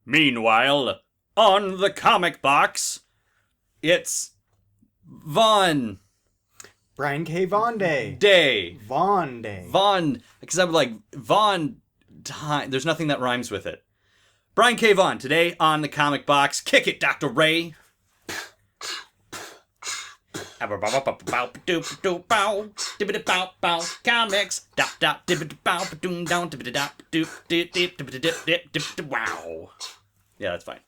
Meanwhile, on the comic box, it's Vaughan. Brian K. Vaughan Day. Vaughan Day. Vaughan, because I'm like, Vaughan, there's nothing that rhymes with it. Brian K. Vaughan, today on the comic box. Kick it, Dr. Ray. Comics. Wow. Yeah, that's fine.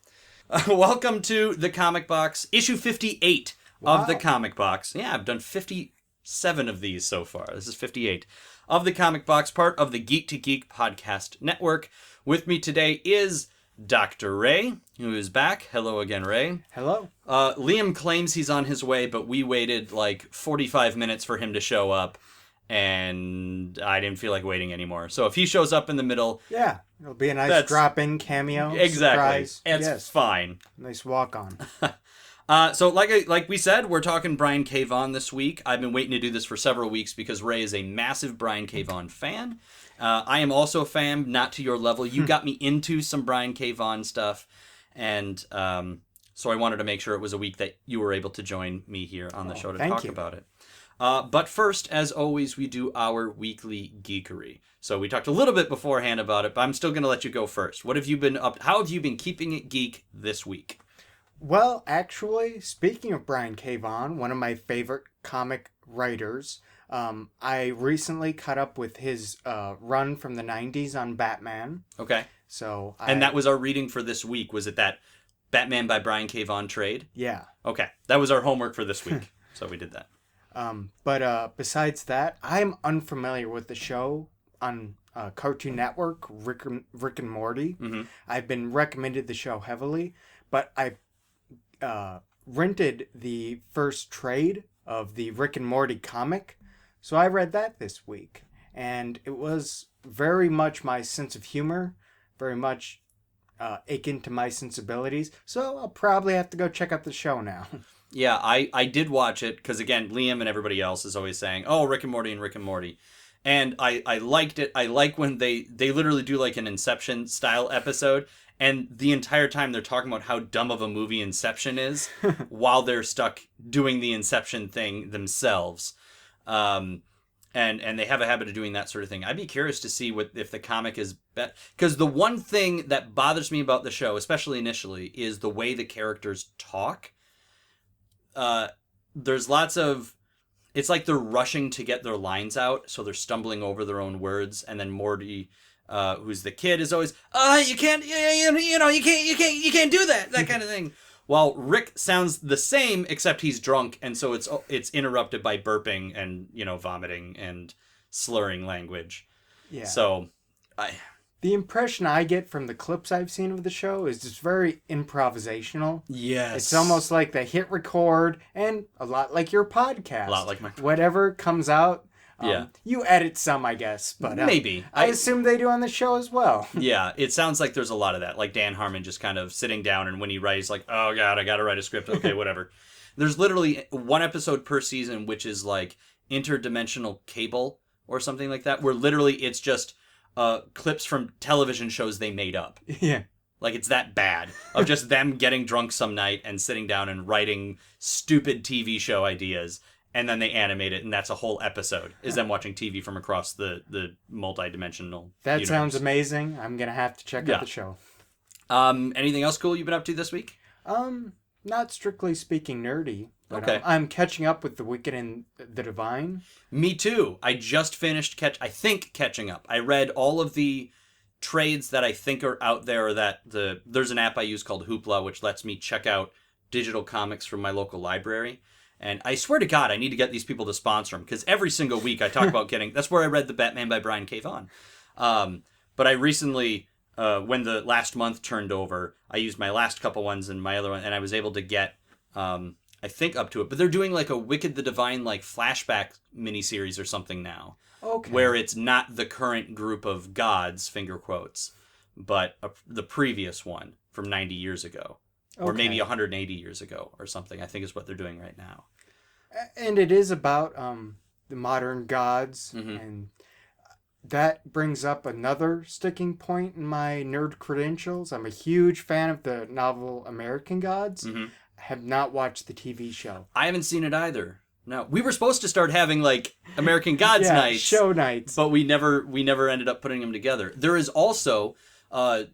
Welcome to the comic box, issue 58 of the comic box. Yeah, I've done 57 of these so far. This is 58 of the comic box, part of the Geek to Geek podcast network. With me today is Dr. Ray, who is back. Hello again, Ray. Hello. Liam claims he's on his way, but we waited like 45 minutes for him to show up, and I didn't feel like waiting anymore. So if he shows up in the middle... Yeah, it'll be a nice drop-in cameo. Exactly. Surprise. It's fine. Nice walk-on. So like we said, we're talking Brian K. Vaughan this week. I've been waiting to do this for several weeks because Ray is a massive Brian K. Vaughan fan. I am also a fan, not to your level. You got me into some Brian K. Vaughan stuff, and so I wanted to make sure it was a week that you were able to join me here on the show to talk about it. But first, as always, we do our weekly geekery. So we talked a little bit beforehand about it, but I'm still going to let you go first. What have you been up? How have you been keeping it geek this week? Well, actually, speaking of Brian K. Vaughan, one of my favorite comic writers, I recently caught up with his run from the 90s on Batman. Okay. So and that was our reading for this week. Was it that Batman by Brian K. Vaughan trade? Yeah. Okay. That was our homework for this week. So we did that. But besides that, I'm unfamiliar with the show on Cartoon Network, Rick and Morty. Mm-hmm. I've been recommended the show heavily, but I rented the first trade of the Rick and Morty comic, so I read that this week, and it was very much my sense of humor, very much akin to my sensibilities, so I'll probably have to go check out the show now. Yeah, I did watch it, because again, Liam and everybody else is always saying, oh, Rick and Morty and Rick and Morty. And I liked it. I like when they literally do like an Inception style episode, and the entire time they're talking about how dumb of a movie Inception is while they're stuck doing the Inception thing themselves. And they have a habit of doing that sort of thing. I'd be curious to see if the comic is better. Because the one thing that bothers me about the show, especially initially, is the way the characters talk. There's lots of... It's like they're rushing to get their lines out, so they're stumbling over their own words, and then Morty, who's the kid, is always, you can't, you can't do that kind of thing. While Rick sounds the same, except he's drunk, and so it's interrupted by burping and vomiting and slurring language. Yeah. So, The impression I get from the clips I've seen of the show is just very improvisational. Yes. It's almost like they hit record, and a lot like your podcast. A lot like my... Whatever comes out, you edit some, I guess. But maybe. I assume they do on the show as well. Yeah, it sounds like there's a lot of that. Like Dan Harmon just kind of sitting down, and when he writes, like, oh, God, I got to write a script. Okay, whatever. There's literally one episode per season, which is like interdimensional cable or something like that, where literally it's just... clips from television shows they made up. Yeah. Like, it's that bad. Of just them getting drunk some night and sitting down and writing stupid TV show ideas, and then they animate it, and that's a whole episode, is them watching TV from across the multi-dimensional That universe. sounds amazing. I'm going to have to check out the show. Anything else cool you've been up to this week? Not strictly speaking nerdy. But okay. I'm catching up with The Wicked and the Divine. Me too. I just finished catching up. I read all of the trades that I think are out there, or that there's an app I use called Hoopla, which lets me check out digital comics from my local library. And I swear to God, I need to get these people to sponsor them, because every single week I talk about that's where I read the Batman by Brian K. Vaughan. But I recently, when the last month turned over, I used my last couple ones and my other one, and I was able to get... I think up to it, but they're doing like a Wicked the Divine like flashback miniseries or something now. Okay. Where it's not the current group of gods, finger quotes, but the previous one from 90 years ago. Okay. Or maybe 180 years ago or something, I think is what they're doing right now. And it is about the modern gods, and that brings up another sticking point in my nerd credentials. I'm a huge fan of the novel American Gods. Mm-hmm. I have not watched the TV show. I haven't seen it either. No, we were supposed to start having like American Gods nights, show nights, but we never ended up putting them together. There is also,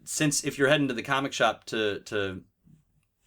since if you're heading to the comic shop to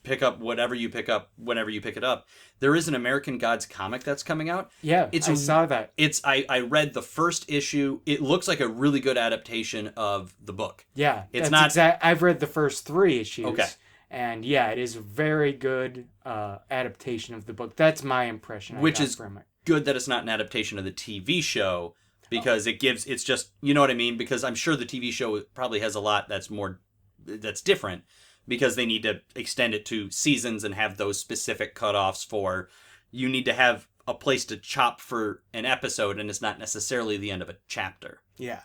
pick up whatever you pick up whenever you pick it up, there is an American Gods comic that's coming out. Yeah, I saw that. I read the first issue. It looks like a really good adaptation of the book. Yeah, I've read the first 3 issues. Okay. And yeah, it is a very good adaptation of the book. That's my impression. Which is from it. Good that it's not an adaptation of the TV show, because it's just, you know what I mean? Because I'm sure the TV show probably has a lot that's different, because they need to extend it to seasons and have those specific cutoffs for, you need to have a place to chop for an episode, and it's not necessarily the end of a chapter. Yeah.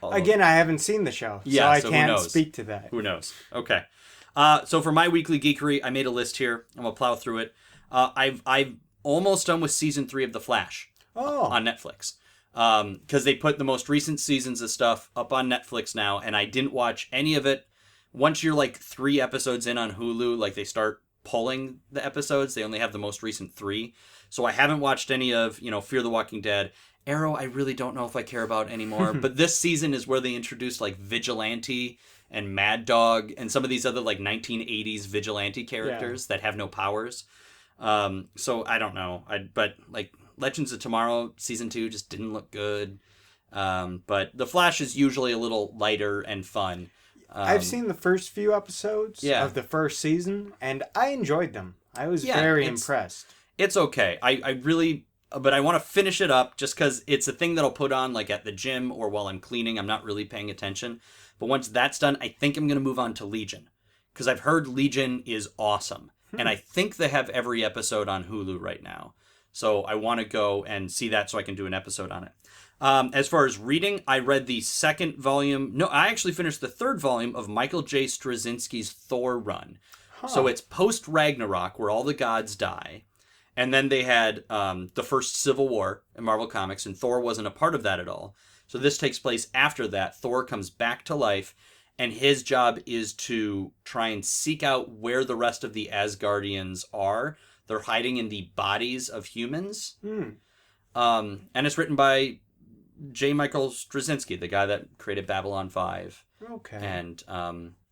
Although, Again, I haven't seen the show, so I can't speak to that. Who knows? Okay. So for my weekly geekery, I made a list here. I'm gonna plow through it. I've almost done with season 3 of The Flash on Netflix, because they put the most recent seasons of stuff up on Netflix now, and I didn't watch any of it. Once you're like 3 episodes in on Hulu, like they start pulling the episodes. They only have the most recent 3, so I haven't watched any of Fear the Walking Dead. Arrow, I really don't know if I care about anymore. But this season is where they introduced like Vigilante and Mad Dog and some of these other like 1980s vigilante characters that have no powers. So I don't know. But like Legends of Tomorrow season 2 just didn't look good. But The Flash is usually a little lighter and fun. I've seen the first few episodes of the first season, and I enjoyed them. I was very impressed. It's okay. But I want to finish it up just because it's a thing that I'll put on like at the gym or while I'm cleaning. I'm not really paying attention. But once that's done, I think I'm going to move on to Legion, because I've heard Legion is awesome. And I think they have every episode on Hulu right now. So I want to go and see that so I can do an episode on it. As far as reading, I read the 2nd volume. No, I actually finished the 3rd volume of Michael J. Straczynski's Thor run. So it's post-Ragnarok, where all the gods die. And then they had the first Civil War in Marvel Comics, and Thor wasn't a part of that at all. So this takes place after that. Thor comes back to life, and his job is to try and seek out where the rest of the Asgardians are. They're hiding in the bodies of humans. And it's written by J. Michael Straczynski, the guy that created Babylon 5. Okay. And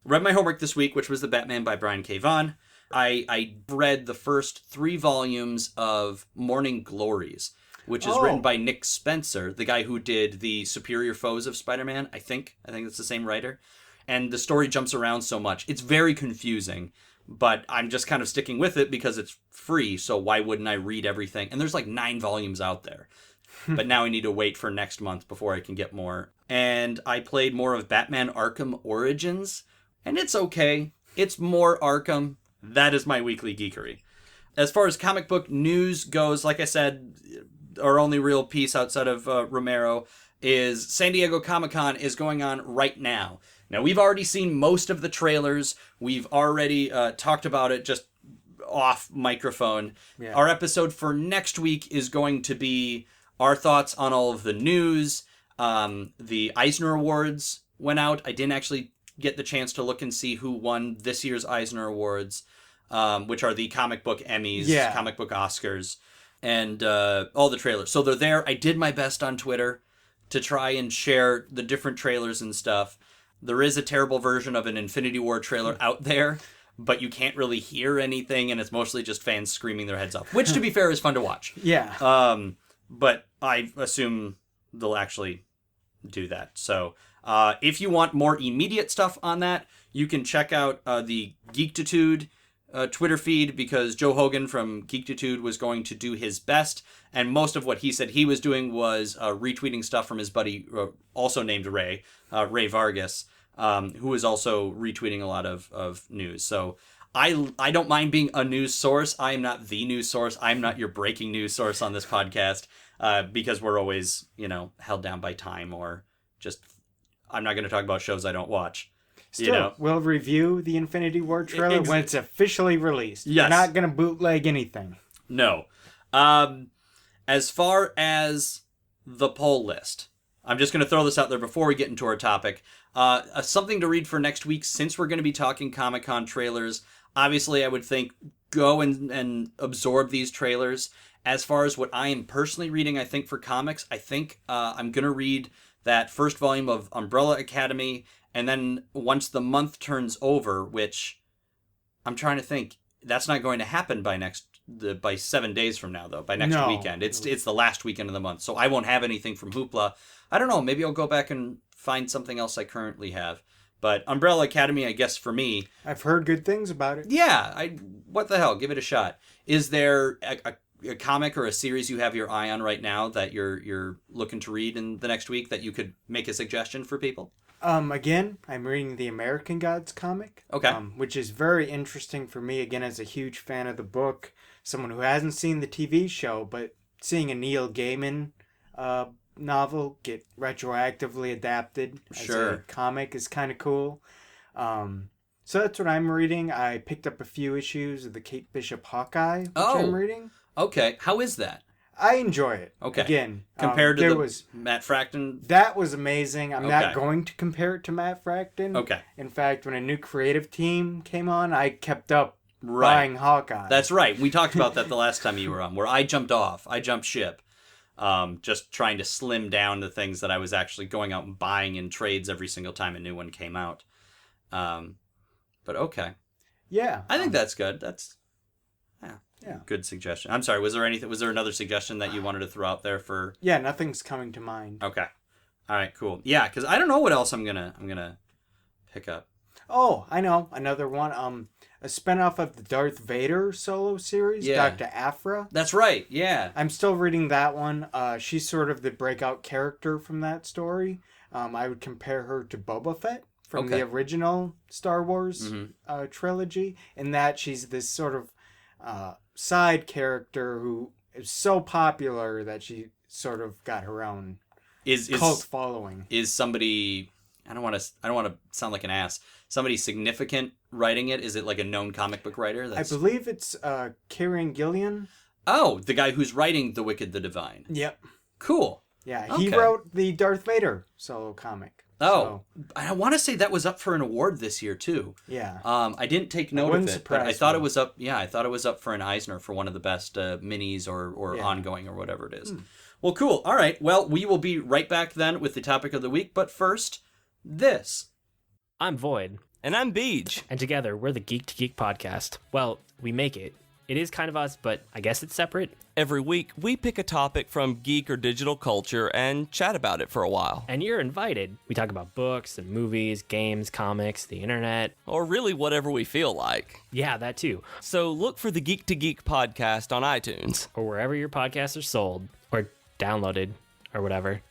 read my homework this week, which was The Batman by Brian K. Vaughan. I read the first 3 volumes of Morning Glories, which is written by Nick Spencer, the guy who did the Superior Foes of Spider-Man. I think it's the same writer. And the story jumps around so much. It's very confusing, but I'm just kind of sticking with it because it's free, so why wouldn't I read everything? And there's like 9 volumes out there. But now I need to wait for next month before I can get more. And I played more of Batman Arkham Origins, and it's okay. It's more Arkham. That is my weekly geekery. As far as comic book news goes, like I said, our only real piece outside of Romero is San Diego Comic-Con is going on right now. Now, we've already seen most of the trailers. We've already talked about it just off microphone. Yeah. Our episode for next week is going to be our thoughts on all of the news. The Eisner Awards went out. I didn't actually get the chance to look and see who won this year's Eisner Awards, which are the comic book Emmys, comic book Oscars, and all the trailers. So they're there. I did my best on Twitter to try and share the different trailers and stuff. There is a terrible version of an Infinity War trailer out there, but you can't really hear anything, and it's mostly just fans screaming their heads off, which, to be fair, is fun to watch. Yeah. But I assume they'll actually do that. So if you want more immediate stuff on that, you can check out the Geektitude Twitter feed, because Joe Hogan from Geektitude was going to do his best, and most of what he said he was doing was retweeting stuff from his buddy, also named Ray Vargas, who is also retweeting a lot of news. So I don't mind being a news source. I am not the news source. I'm not your breaking news source on this podcast, because we're always, held down by time, or just, I'm not going to talk about shows I don't watch. Still, we'll review the Infinity War trailer when it's officially released. Yes. We're not going to bootleg anything. No. As far as the poll list, I'm just going to throw this out there before we get into our topic. Something to read for next week, since we're going to be talking Comic-Con trailers. Obviously, I would think go and absorb these trailers. As far as what I am personally reading, I think for comics, I think I'm going to read that first volume of Umbrella Academy. And then once the month turns over, which I'm trying to think, that's not going to happen by 7 days from now, though, by next weekend. It's the last weekend of the month. So I won't have anything from Hoopla. I don't know. Maybe I'll go back and find something else I currently have. But Umbrella Academy, I guess for me... I've heard good things about it. Yeah. What the hell? Give it a shot. Is there a comic or a series you have your eye on right now that you're looking to read in the next week that you could make a suggestion for people? Again, I'm reading the American Gods comic. Okay. Which is very interesting for me, again, as a huge fan of the book. Someone who hasn't seen the TV show, but seeing a Neil Gaiman novel get retroactively adapted as a comic is kind of cool. So that's what I'm reading. I picked up a few issues of the Kate Bishop Hawkeye, which I'm reading. Okay. How is that? I enjoy it. Okay. Again, compared to Matt Fraction? That was amazing. I'm not going to compare it to Matt Fraction. Okay. In fact, when a new creative team came on, I kept up buying Hawkeye. That's right. We talked about that the last time you were on, where I jumped ship. Just trying to slim down the things that I was actually going out and buying in trades every single time a new one came out. But okay. Yeah. I think that's good. That's good suggestion. I'm sorry, was there another suggestion that you wanted to throw out there for? Yeah, nothing's coming to mind. Okay. All right, cool. Yeah, because I don't know what else I'm gonna pick up. Oh, I know. Another one. A spinoff of the Darth Vader solo series, Dr. Aphra. That's right, yeah. I'm still reading that one. She's sort of the breakout character from that story. I would compare her to Boba Fett from the original Star Wars trilogy, in that she's this sort of side character who is so popular that she sort of got her own cult following. Is somebody... I don't want to sound like an ass. Somebody significant writing it? Is it like a known comic book writer? I believe it's Kieran Gillian. Oh, the guy who's writing The Wicked, the Divine. Yep. Cool. Yeah, he wrote the Darth Vader solo comic. Oh, so. I want to say that was up for an award this year too. Yeah. I didn't take note of it, but I thought it was up. Yeah, I thought it was up for an Eisner for one of the best minis or ongoing or whatever it is. Well, cool. All right. Well, we will be right back then with the topic of the week. But first, this. I'm Void. And I'm Beej. And together, we're the Geek to Geek podcast. Well, we make it. It is kind of us, but I guess it's separate. Every week, we pick a topic from geek or digital culture and chat about it for a while. And you're invited. We talk about books and movies, games, comics, the internet. Or really whatever we feel like. Yeah, that too. So look for the Geek to Geek podcast on iTunes. Or wherever your podcasts are sold. Or downloaded. Or whatever.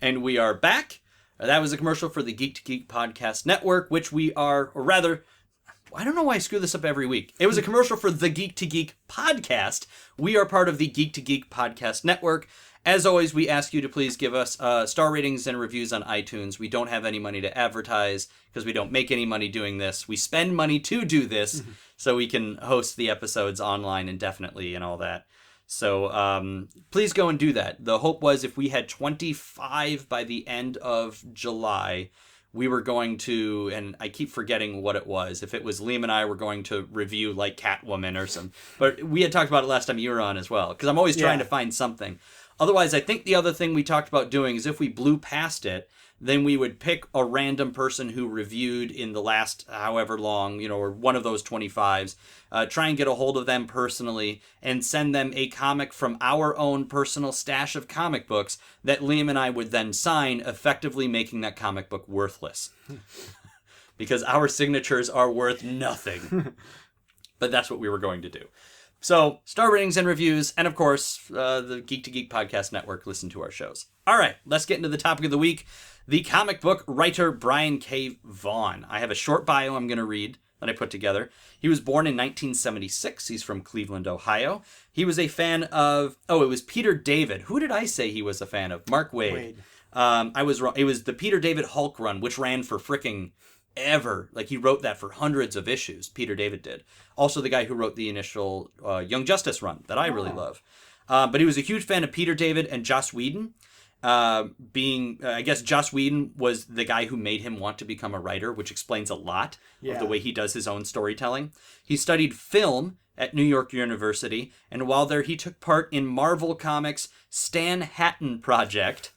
And we are back. That was a commercial for the Geek to Geek podcast network, which we are, or rather... I don't know why I screw this up every week. It was a commercial for the Geek to Geek podcast. We are part of the Geek to Geek podcast network. As always, we ask you to please give us star ratings and reviews on iTunes. We don't have any money to advertise because we don't make any money doing this. We spend money to do this so we can host the episodes online indefinitely and all that. So please go and do that. The hope was if we had 25 by the end of July... we were going to, and I keep forgetting what it was. If it was Liam and I were going to review like Catwoman or some, but we had talked about it last time you were on as well, because I'm always trying to find something. Otherwise, I think the other thing we talked about doing is if we blew past it, then we would pick a random person who reviewed in the last however long, or one of those 25s, try and get a hold of them personally and send them a comic from our own personal stash of comic books that Liam and I would then sign, effectively making that comic book worthless. Because our signatures are worth nothing. But that's what we were going to do. So, star ratings and reviews, and of course, the Geek to Geek podcast network, listen to our shows. All right, let's get into the topic of the week. The comic book writer Brian K. Vaughan. I have a short bio I'm going to read that I put together. He was born in 1976. He's from Cleveland, Ohio. He was a fan of... it was Peter David. Who did I say he was a fan of? Mark Waid. I was wrong. It was the Peter David Hulk run, which ran for fricking ever. Like, he wrote that for hundreds of issues. Peter David did. Also the guy who wrote the initial Young Justice run that I really love. But he was a huge fan of Peter David and Joss Whedon. I guess Joss Whedon was the guy who made him want to become a writer, which explains a lot of the way he does his own storytelling. He studied film at New York University, and while there he took part in Marvel Comics' Stan Hatton Project,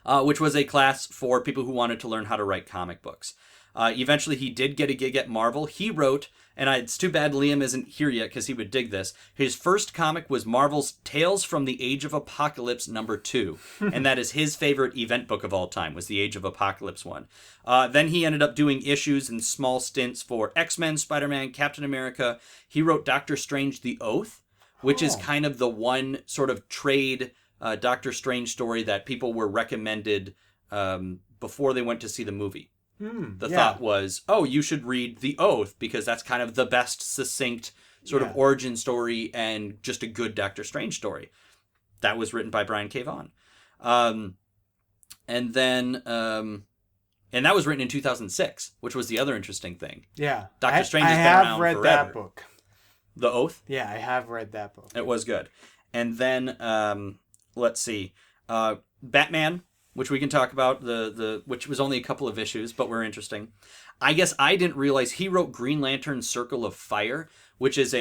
which was a class for people who wanted to learn how to write comic books. Eventually, he did get a gig at Marvel. He wrote, and it's too bad Liam isn't here yet because he would dig this, his first comic was Marvel's Tales from the Age of Apocalypse #2, and that is his favorite event book of all time, was the Age of Apocalypse one. Then he ended up doing issues and small stints for X-Men, Spider-Man, Captain America. He wrote Doctor Strange The Oath, which is kind of the one sort of trade Doctor Strange story that people were recommended before they went to see the movie. The thought was, you should read The Oath because that's kind of the best succinct sort of origin story and just a good Doctor Strange story. That was written by Brian K. Vaughan. And that was written in 2006, which was the other interesting thing. Yeah. Doctor Strange has been around forever. I have read that book. The Oath? Yeah, I have read that book. It was good. And then, let's see, Batman, which we can talk about, which was only a couple of issues, but were interesting. I guess I didn't realize he wrote Green Lantern Circle of Fire, which is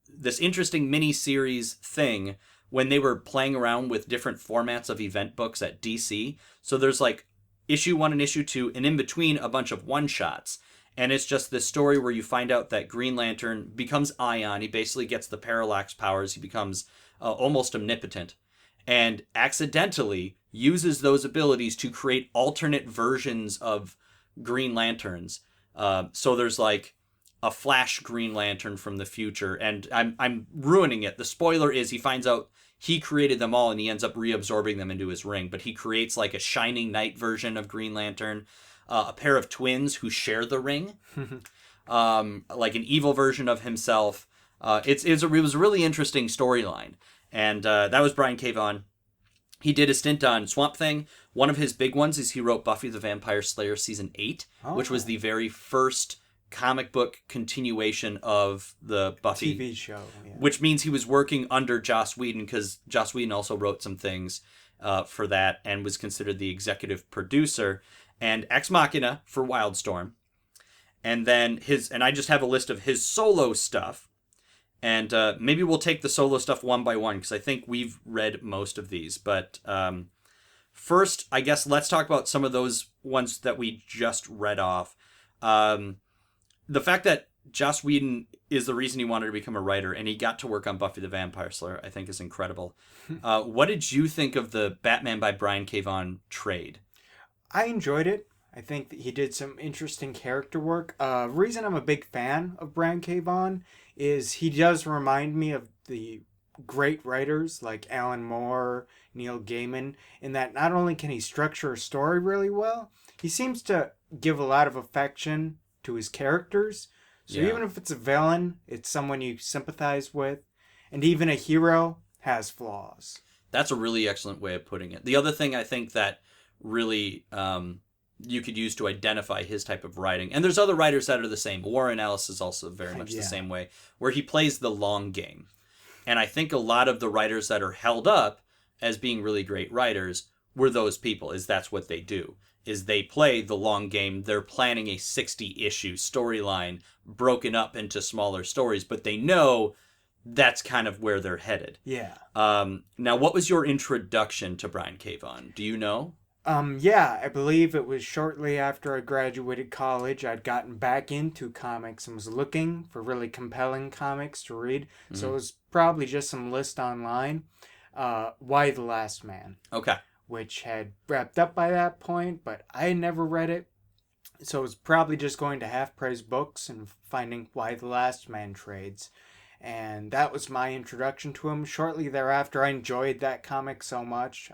this interesting mini-series thing when they were playing around with different formats of event books at DC. So there's like issue 1 and issue 2, and in between a bunch of one-shots. And it's just this story where you find out that Green Lantern becomes Ion. He basically gets the parallax powers. He becomes almost omnipotent. And accidentally uses those abilities to create alternate versions of Green Lanterns. So there's like a Flash Green Lantern from the future, and I'm ruining it. The spoiler is he finds out he created them all, and he ends up reabsorbing them into his ring. But he creates like a Shining Knight version of Green Lantern, a pair of twins who share the ring, like an evil version of himself. It was a really interesting storyline. And that was Brian K. Vaughan. He did a stint on Swamp Thing. One of his big ones is he wrote Buffy the Vampire Slayer Season 8, which was the very first comic book continuation of the Buffy TV show. Yeah. Which means he was working under Joss Whedon, because Joss Whedon also wrote some things for that and was considered the executive producer. And Ex Machina for Wildstorm. And then I just have a list of his solo stuff. And maybe we'll take the solo stuff one by one, because I think we've read most of these. But first, I guess let's talk about some of those ones that we just read off. The fact that Joss Whedon is the reason he wanted to become a writer, and he got to work on Buffy the Vampire Slayer, I think is incredible. What did you think of the Batman by Brian K. Vaughan trade? I enjoyed it. I think that he did some interesting character work. Reason I'm a big fan of Brian K. Vaughan is he does remind me of the great writers like Alan Moore, Neil Gaiman, in that not only can he structure a story really well, he seems to give a lot of affection to his characters. So even if it's a villain, it's someone you sympathize with. And even a hero has flaws. That's a really excellent way of putting it. The other thing I think that really you could use to identify his type of writing, and there's other writers that are the same. Warren Ellis is also very much the same way, where he plays the long game. And I think a lot of the writers that are held up as being really great writers were those people, that's what they do, is they play the long game. They're planning a 60-issue storyline broken up into smaller stories, but they know that's kind of where they're headed. Yeah. Now, what was your introduction to Brian K. Vaughan? Do you know? I believe it was shortly after I graduated college. I'd gotten back into comics and was looking for really compelling comics to read. Mm-hmm. So it was probably just some list online. Y the Last Man. Okay. Which had wrapped up by that point, but I had never read it. So it was probably just going to Half Price Books and finding Y the Last Man trades. And that was my introduction to him. Shortly thereafter, I enjoyed that comic so much.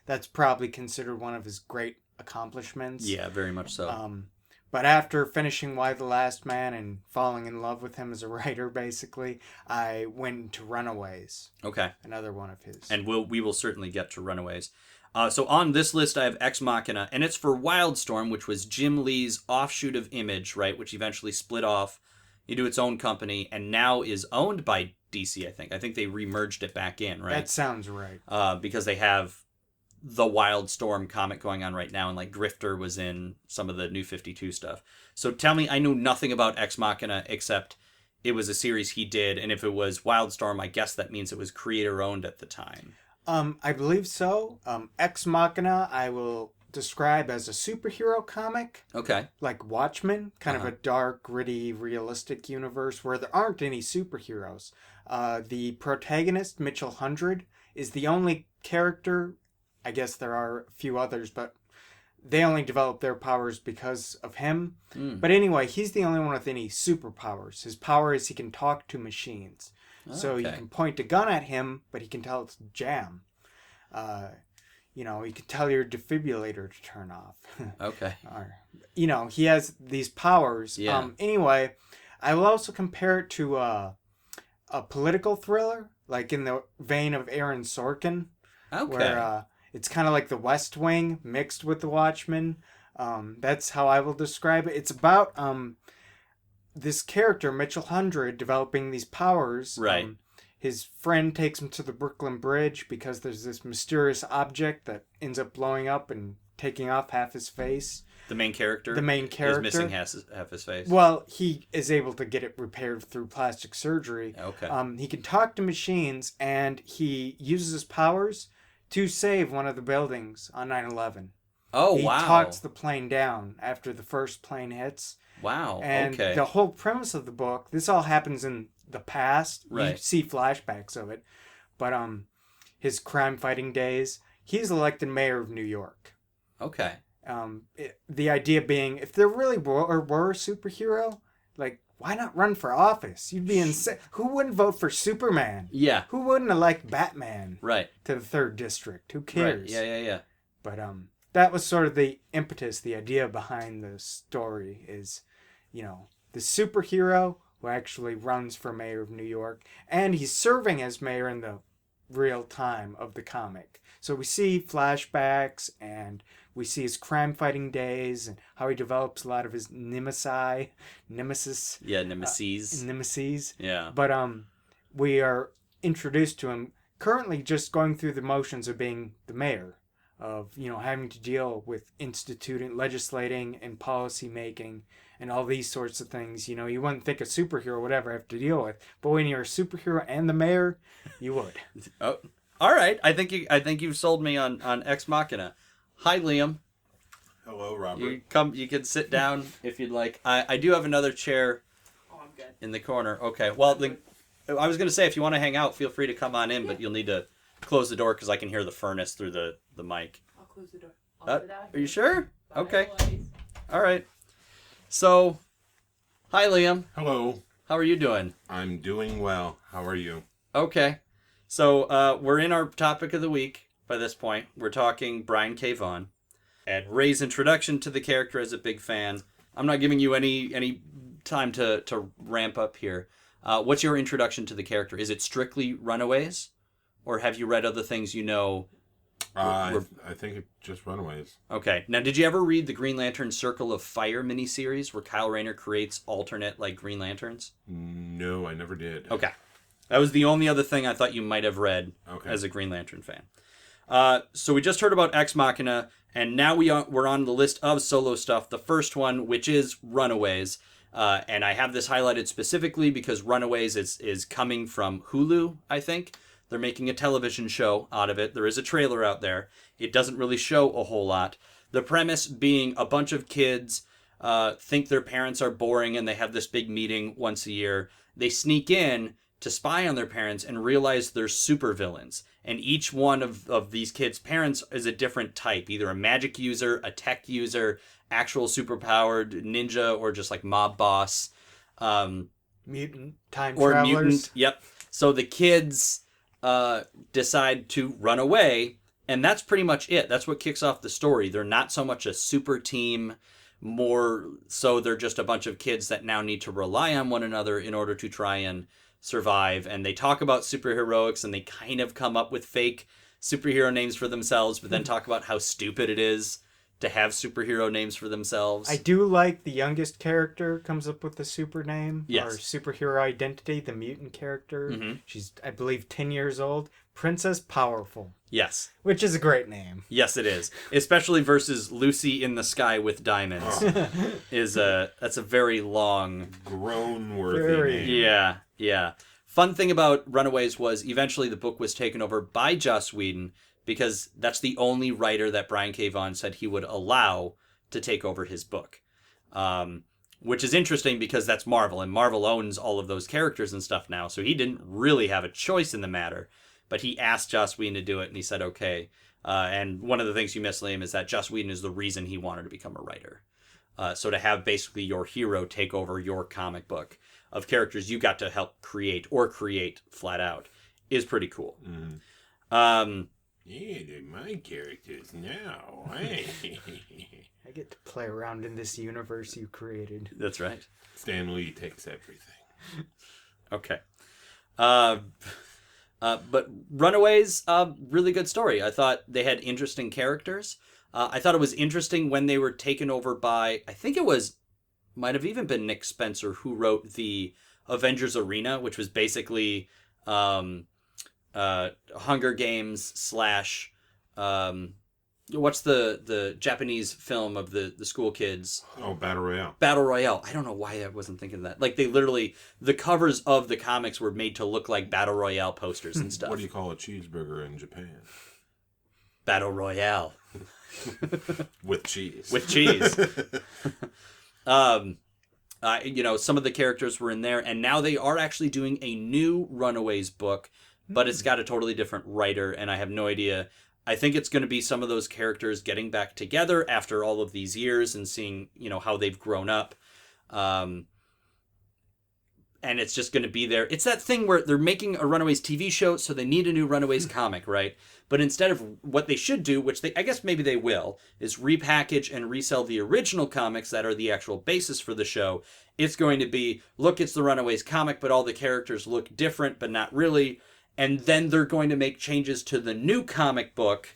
That's probably considered one of his great accomplishments. Yeah, very much so. But after finishing Y the Last Man and falling in love with him as a writer, basically, I went into Runaways. Okay. Another one of his. And we will certainly get to Runaways. So on this list, I have Ex Machina, and it's for Wildstorm, which was Jim Lee's offshoot of Image, right, which eventually split off into its own company, and now is owned by DC, I think. I think they remerged it back in, right? That sounds right. Because they have the Wildstorm comic going on right now, and like Grifter was in some of the New 52 stuff. So tell me, I know nothing about Ex Machina except it was a series he did, and if it was Wildstorm, I guess that means it was creator owned at the time. I believe so. Ex Machina I will describe as a superhero comic. Okay. Like Watchmen, kind of a dark, gritty, realistic universe where there aren't any superheroes. The protagonist, Mitchell 100, is the only character. I guess there are a few others, but they only develop their powers because of him. But anyway, he's the only one with any superpowers. His power is he can talk to machines. So you can point a gun at him, but he can tell it's jam. He can tell your defibrillator to turn off. Okay. He has these powers. Yeah. Anyway, I will also compare it to a political thriller, like in the vein of Aaron Sorkin. Okay. Where it's kind of like The West Wing mixed with The Watchmen. That's how I will describe it. It's about this character, Mitchell 100, developing these powers. Right. His friend takes him to the Brooklyn Bridge because there's this mysterious object that ends up blowing up and taking off half his face. The main character? The main character. Is missing half his face? Well, he is able to get it repaired through plastic surgery. Okay. He can talk to machines, and he uses his powers to save one of the buildings on 9/11. Oh, He wow. talks the plane down after the first plane hits. Wow, And okay. the whole premise of the book, this all happens in the past. You Right. see flashbacks of it. But his crime fighting days, he's elected mayor of New York. Okay. The idea being, if there really were a superhero, like, why not run for office? You'd be insane. Who wouldn't vote for Superman? Yeah. Who wouldn't elect Batman Right. to the 3rd District? Who cares? Right. Yeah. But that was sort of the impetus, the idea behind the story is, the superhero who actually runs for mayor of New York, and he's serving as mayor in the real time of the comic. So we see flashbacks, and we see his crime-fighting days, and how he develops a lot of his nemesis. Yeah, nemesis. Yeah. But we are introduced to him currently just going through the motions of being the mayor, of having to deal with instituting, legislating, and policy making, and all these sorts of things. You wouldn't think a superhero would ever have to deal with, but when you're a superhero and the mayor, you would. Oh, all right. I think you've sold me on Ex Machina. Hi, Liam. Hello, Robert. You can sit down if you'd like. I do have another chair. Oh, I'm good. In the corner. Okay. Well, I was going to say, if you want to hang out, feel free to come on in, but you'll need to close the door because I can hear the furnace through the mic. I'll close the door. I'll sit out Are you here. sure? Bye, Okay. boys. All right. So, hi, Liam. Hello. How are you doing? I'm doing well. How are you? Okay. So, we're in our topic of the week by this point. We're talking Brian K. Vaughan. And Ray's introduction to the character as a big fan. I'm not giving you any time to ramp up here. What's your introduction to the character? Is it strictly Runaways? Or have you read other things you know? I think it's just Runaways. Okay. Now, did you ever read the Green Lantern Circle of Fire miniseries where Kyle Rayner creates alternate, Green Lanterns? No, I never did. Okay. That was the only other thing I thought you might have read as a Green Lantern fan. So we just heard about Ex Machina, and now we're on the list of solo stuff. The first one, which is Runaways. And I have this highlighted specifically because Runaways is coming from Hulu, I think. They're making a television show out of it. There is a trailer out there. It doesn't really show a whole lot. The premise being a bunch of kids think their parents are boring and they have this big meeting once a year. They sneak in to spy on their parents and realize they're supervillains. And each one of these kids' parents is a different type, either a magic user, a tech user, actual superpowered ninja, or just mob boss. Mutant time or travelers. Mutant, yep. So the kids decide to run away, and that's pretty much it. That's what kicks off the story. They're not so much a super team, more so they're just a bunch of kids that now need to rely on one another in order to try and survive. And they talk about superheroics, and they kind of come up with fake superhero names for themselves, but then talk about how stupid it is to have superhero names for themselves. I do like the youngest character comes up with the super name Yes. or superhero identity, the mutant character. Mhm. She's, I believe, 10 years old. Princess Powerful, Yes. which is a great name. Yes, it is. Especially versus Lucy in the Sky with Diamonds. That's a very long... Grown-worthy Very. name. Yeah. Fun thing about Runaways was eventually the book was taken over by Joss Whedon because that's the only writer that Brian K. Vaughan said he would allow to take over his book. Which is interesting because that's Marvel, and Marvel owns all of those characters and stuff now, so he didn't really have a choice in the matter. But he asked Joss Whedon to do it, and he said, okay. And one of the things you miss, Liam, is that Joss Whedon is the reason he wanted to become a writer. So to have basically your hero take over your comic book of characters you got to help create or create flat out is pretty cool. Yeah, they're my characters now. Hey. I get to play around in this universe you created. That's right. Stan Lee takes everything. Okay. But Runaways, really good story. I thought they had interesting characters. I thought it was interesting when they were taken over by, I think it was, might have even been Nick Spencer who wrote the Avengers Arena, which was basically Hunger Games slash, what's the Japanese film of the school kids? Oh, Battle Royale. Battle Royale. I don't know why I wasn't thinking of that. Like, they literally, the covers of the comics were made to look like Battle Royale posters and stuff. What do you call a cheeseburger in Japan? Battle Royale. With cheese. With cheese. Some of the characters were in there, and now they are actually doing a new Runaways book, but it's got a totally different writer, and I have no idea. I think it's going to be some of those characters getting back together after all of these years and seeing, how they've grown up. And it's just going to be there. It's that thing where they're making a Runaways TV show, so they need a new Runaways comic, right? But instead of what they should do, which I guess maybe they will, is repackage and resell the original comics that are the actual basis for the show. It's going to be, look, it's the Runaways comic, but all the characters look different, but not really. And then they're going to make changes to the new comic book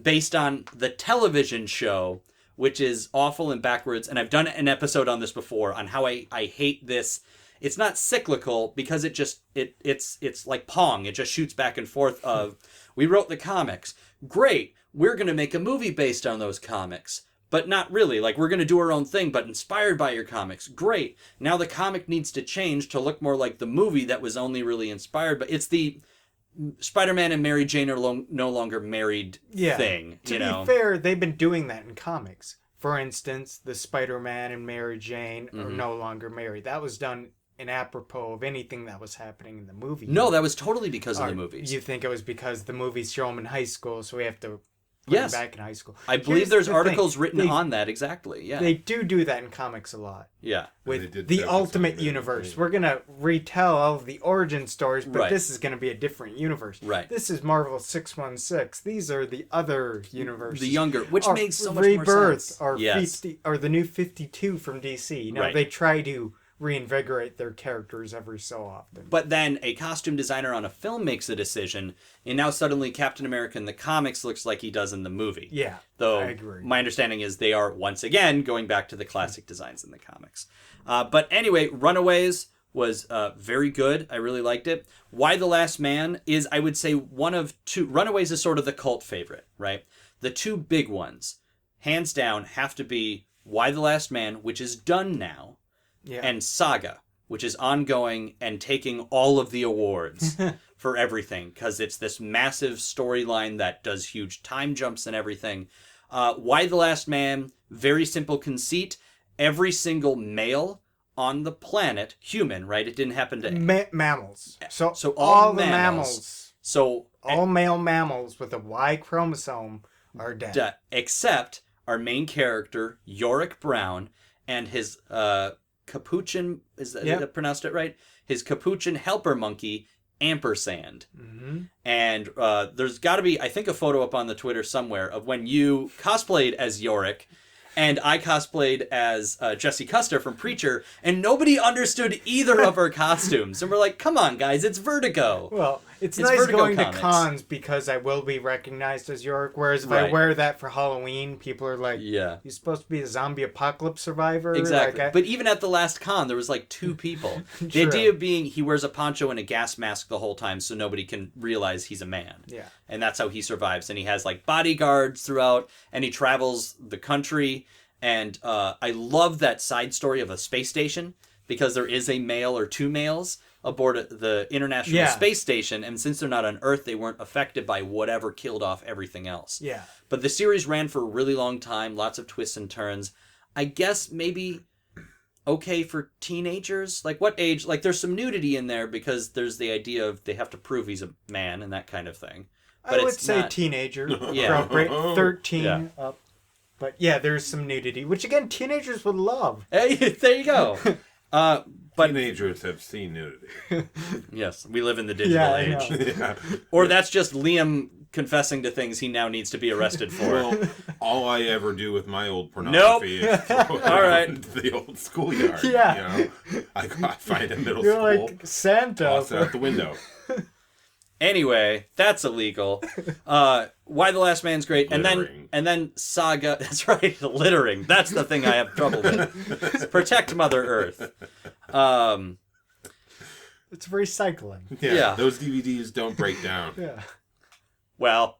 based on the television show, which is awful and backwards. And I've done an episode on this before on how I hate this. It's not cyclical because it's like Pong. It just shoots back and forth of, we wrote the comics. Great. We're going to make a movie based on those comics. But not really. Like, we're going to do our own thing, but inspired by your comics. Great. Now the comic needs to change to look more like the movie that was only really inspired. But it's the Spider-Man and Mary Jane are no longer married thing. To be fair, they've been doing that in comics. For instance, the Spider-Man and Mary Jane are no longer married. That was done in apropos of anything that was happening in the movie. No, that was totally because of the movies. You think it was because the movies show them in high school, so we have to put them back in high school. I believe there's articles written on that, exactly. Yeah, they do that in comics a lot. Yeah. With the Ultimate Universe. We're going to retell all of the origin stories, but this is going to be a different universe. Right. This is Marvel 616. These are the other universes. The younger, which makes so much more sense. Rebirth, or the new 52 from DC. They try to reinvigorate their characters every so often. But then a costume designer on a film makes a decision, and now suddenly Captain America in the comics looks like he does in the movie. Yeah, though I agree. My understanding is they are once again going back to the classic designs in the comics. But anyway, Runaways was very good. I really liked it. Why the Last Man is, I would say, one of two. Runaways is sort of the cult favorite, right? The two big ones, hands down, have to be Why the Last Man, which is done now, and Saga, which is ongoing and taking all of the awards for everything, because it's this massive storyline that does huge time jumps and everything. Why the Last Man, very simple conceit. Every single male on the planet, human, right? It didn't happen to... mammals. So all the mammals. So all male mammals with a Y chromosome are dead. Except our main character, Yorick Brown, and his... capuchin, is that pronounced it right? His capuchin helper monkey, Ampersand. Mm-hmm. And there's got to be, I think, a photo up on the Twitter somewhere of when you cosplayed as Yorick, and I cosplayed as Jesse Custer from Preacher, and nobody understood either of our costumes. And we're like, come on, guys, it's Vertigo. Well, It's It's nice Vertigo going Comics. to cons because I will be recognized as Yorick. Whereas if I Right. wear that for Halloween, people are like, Yeah. "You're supposed to be a zombie apocalypse survivor." Exactly. Like, But even at the last con, there was like 2 people. The True. idea being he wears a poncho and a gas mask the whole time so nobody can realize he's a man. yeah. And that's how he survives. And he has like bodyguards throughout, and he travels the country. And I love that side story of a space station because there is a male or 2 males aboard the International Yeah. Space Station. And since they're not on Earth, they weren't affected by whatever killed off everything else. Yeah. But the series ran for a really long time, lots of twists and turns. I guess maybe okay for teenagers. Like what age? Like there's some nudity in there because there's the idea of they have to prove he's a man and that kind of thing. But I would it's say not- teenager. Yeah. From grade 13 Yeah. up. But yeah, there's some nudity, which again, teenagers would love. Hey, there you go. But Teenagers have seen nudity. yes, we live in the digital Yeah, I age. know. Yeah. Or that's just Liam confessing to things he now needs to be arrested for. Well, all I ever do with my old pornography is throw it All right. around the old schoolyard. Yeah. You know? I find a middle You're school, like Santa. toss it out the window. Anyway, that's illegal. Why the Last Man's great, Littering. and then Saga. That's right, littering. That's the thing I have trouble with. Protect Mother Earth. It's recycling. Yeah. Those DVDs don't break down. Yeah. Well,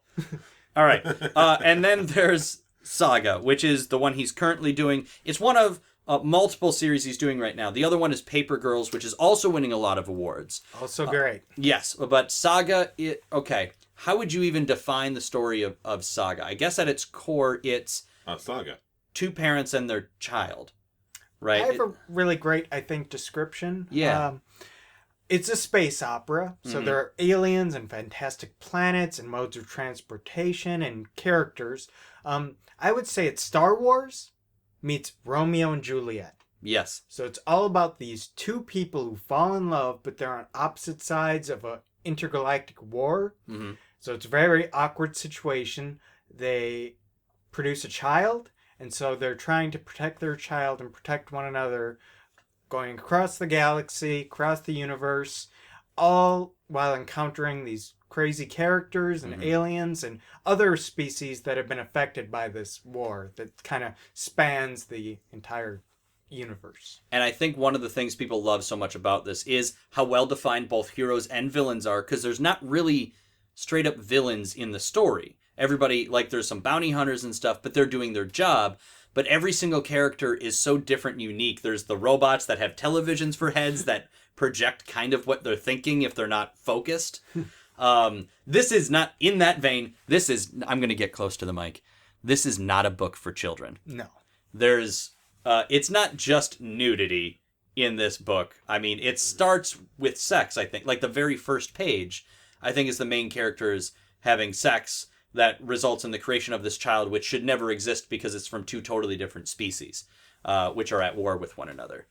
all right. And then there's Saga, which is the one he's currently doing. It's one of multiple series he's doing right now. The other one is Paper Girls, which is also winning a lot of awards. Also great. Yes, but Saga, okay. How would you even define the story of Saga? I guess at its core, it's Saga. 2 parents and their child, right? I have a really great, I think, description. Yeah. It's a space opera, so there are aliens and fantastic planets and modes of transportation and characters. I would say it's Star Wars meets Romeo and Juliet. Yes. So it's all about these 2 people who fall in love, but they're on opposite sides of an intergalactic war. Mm-hmm. So it's a very awkward situation. They produce a child, and so they're trying to protect their child and protect one another, going across the galaxy, across the universe, all while encountering these crazy characters and aliens and other species that have been affected by this war that kind of spans the entire universe. And I think one of the things people love so much about this is how well defined both heroes and villains are, because there's not really straight up villains in the story. Everybody, like, there's some bounty hunters and stuff, but they're doing their job. But every single character is so different and unique. There's the robots that have televisions for heads that project kind of what they're thinking if they're not focused. This is not, in that vein, this is, I'm going to get close to the mic. This is not a book for children. No. There's, it's not just nudity in this book. I mean, it starts with sex, I think. Like the very first page, I think, is the main characters having sex that results in the creation of this child, which should never exist because it's from 2 totally different species, which are at war with one another.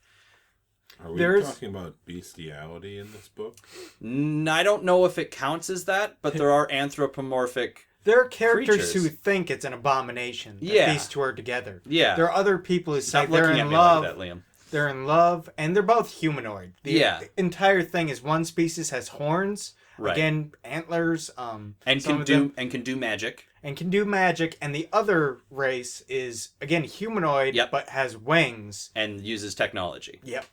Are we There's- talking about bestiality in this book? I don't know if it counts as that, but there are anthropomorphic. There are characters Creatures. who think it's an abomination that Yeah. these 2 are together. Yeah. There are other people who say Stop they're looking in at me love. like that, Liam. They're in love, and they're both humanoid. The Yeah. entire thing is one species has horns, Right. again antlers, And some can of do them- and can do magic. and can do magic. And the other race is again humanoid, Yep. but has wings. And uses technology. Yep.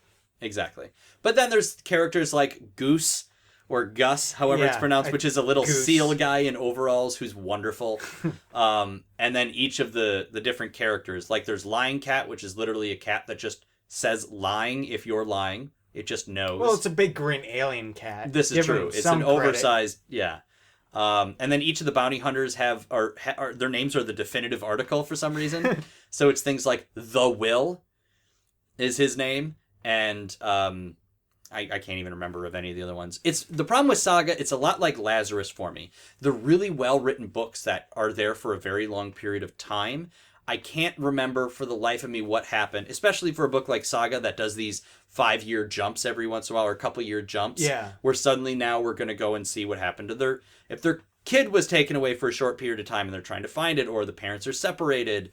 Exactly. But then there's characters like Goose or Gus, however it's Yeah, pronounced, which is a little Goose. seal guy in overalls who's wonderful. And then each of the different characters, like there's Lying Cat, which is literally a cat that just says lying if you're lying. It just knows. Well, it's a big green alien cat. This is Give him true. It's some an credit. oversized, yeah. And then each of the bounty hunters have their names are the definitive article for some reason. So it's things like The Will is his name, and I can't even remember of any of the other ones. It's the problem with Saga. It's a lot like Lazarus for me. They're really well written books that are there for a very long period of time. I can't remember for the life of me what happened, especially for a book like Saga that does these 5-year jumps every once in a while, or a couple-year jumps. Yeah. Where suddenly now we're going to go and see what happened to if their kid was taken away for a short period of time and they're trying to find it, or the parents are separated,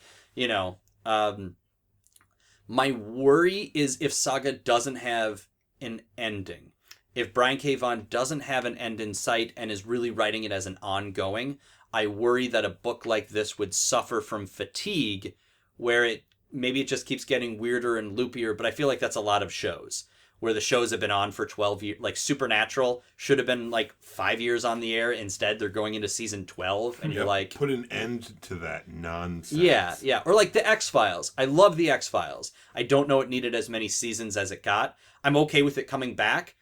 My worry is if Saga doesn't have an ending. if Brian K. Vaughan doesn't have an end in sight and is really writing it as an ongoing, I worry that a book like this would suffer from fatigue, where maybe it just keeps getting weirder and loopier, but I feel like that's a lot of shows, where the shows have been on for 12 years. Like Supernatural should have been like 5 years on the air. Instead, they're going into season 12, and you're like... Put an end to that nonsense. Yeah. Or like the X-Files. I love the X-Files. I don't know it needed as many seasons as it got. I'm okay with it coming back,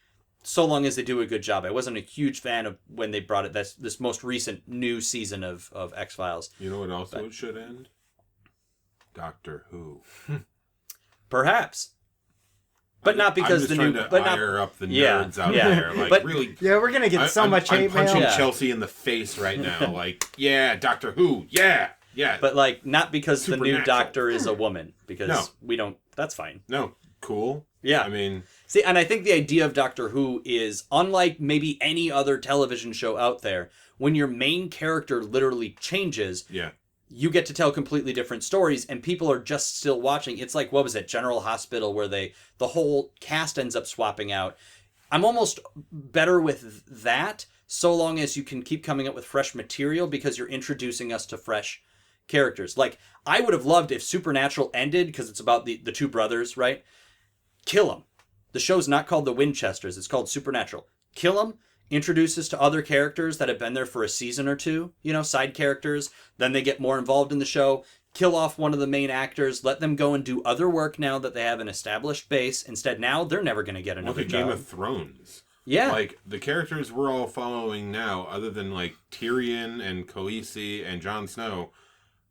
so long as they do a good job. I wasn't a huge fan of when they brought it, this most recent new season of X-Files. You know what else it should end? Doctor Who. Perhaps. But not because I'm just the trying new... to but ire up the nerds out there. Like, but, really... Yeah, we're going to get so much hate I'm punching mail. Chelsea in the face right now. Like, yeah, Doctor Who. Yeah. But, like, not because the new Supernatural. Doctor is a woman. Because No. we don't... That's fine. No. Cool. Yeah. I mean... See, and I think the idea of Doctor Who is, unlike maybe any other television show out there, when your main character literally changes... Yeah. You get to tell completely different stories, and people are just still watching. It's like, what was it, General Hospital, where the whole cast ends up swapping out. I'm almost better with that, so long as you can keep coming up with fresh material, because you're introducing us to fresh characters. Like, I would have loved if Supernatural ended, because it's about the two brothers, right? Kill them. The show's not called The Winchesters, it's called Supernatural. Kill them. Introduce us to other characters that have been there for a season or two, side characters. Then they get more involved in the show. Kill off one of the main actors. Let them go and do other work now that they have an established base. Instead, now they're never going to get another Look at job. Game of Thrones. Yeah. Like, the characters we're all following now, other than, like, Tyrion and Khaleesi and Jon Snow,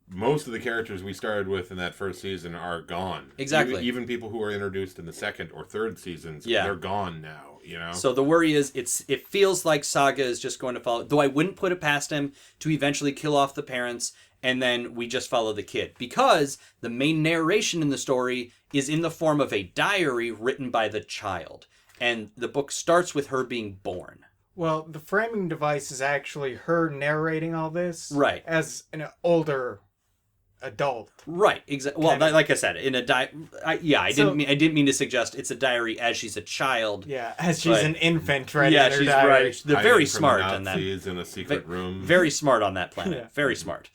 most of the characters we started with in that first season are gone. Exactly. Even people who were introduced in the second or third seasons, they're gone now. So the worry is it feels like Saga is just going to follow, though I wouldn't put it past him to eventually kill off the parents and then we just follow the kid, because the main narration in the story is in the form of a diary written by the child, and the book starts with her being born. Well, the framing device is actually her narrating all this, right, as an older adult. Right, exactly. Well, like I said, in a I didn't mean to suggest it's a diary as she's a child. Yeah, as she's an infant, right? Yeah, she's diary. right. They're very smart on that. In a secret room. Very smart on that planet. Yeah. Very smart.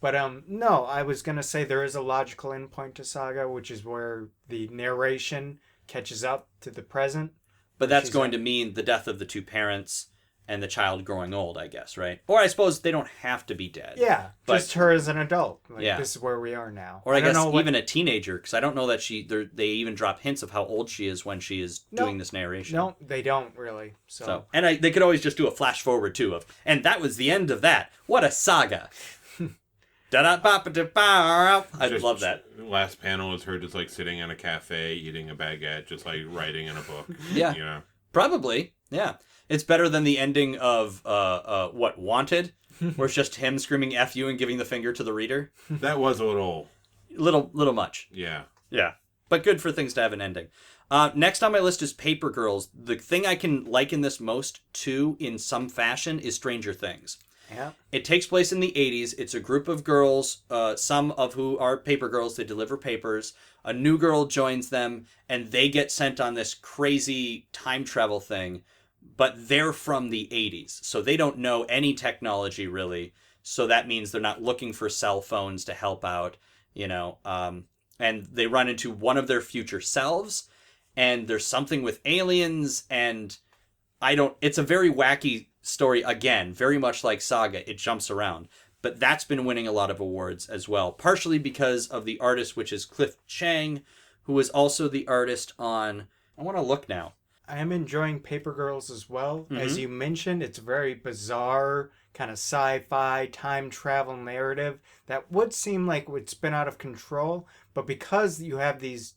But no, I was gonna say there is a logical endpoint to Saga, which is where the narration catches up to the present. But that's going to mean the death of the two parents and the child growing old, I guess, right? Or I suppose they don't have to be dead. Yeah, but, just her as an adult. Like, yeah. This is where we are now. Or I guess even a teenager, because I don't know that they even drop hints of how old she is when she is doing this narration. No, they don't really. So and they could always just do a flash forward, too, and that was the end of that. What a saga. I love that. Last panel is her just like sitting in a cafe, eating a baguette, just like writing in a book. Yeah. Probably. Yeah. It's better than the ending of Wanted, where it's just him screaming F you and giving the finger to the reader. That was a little much. Yeah. Yeah. But good for things to have an ending. Next on my list is Paper Girls. The thing I can liken this most to in some fashion is Stranger Things. Yeah. It takes place in the 80s. It's a group of girls, some of who are paper girls. They deliver papers. A new girl joins them, and they get sent on this crazy time travel thing. But they're from the 80s, so they don't know any technology, really. So that means they're not looking for cell phones to help out, and they run into one of their future selves, and there's something with aliens, and it's a very wacky story, again, very much like Saga. It jumps around, but that's been winning a lot of awards as well, partially because of the artist, which is Cliff Chang, who is also the artist on, I want to look now. I am enjoying Paper Girls as well. Mm-hmm. As you mentioned, it's a very bizarre kind of sci-fi time travel narrative that would seem like it would spin out of control, but because you have these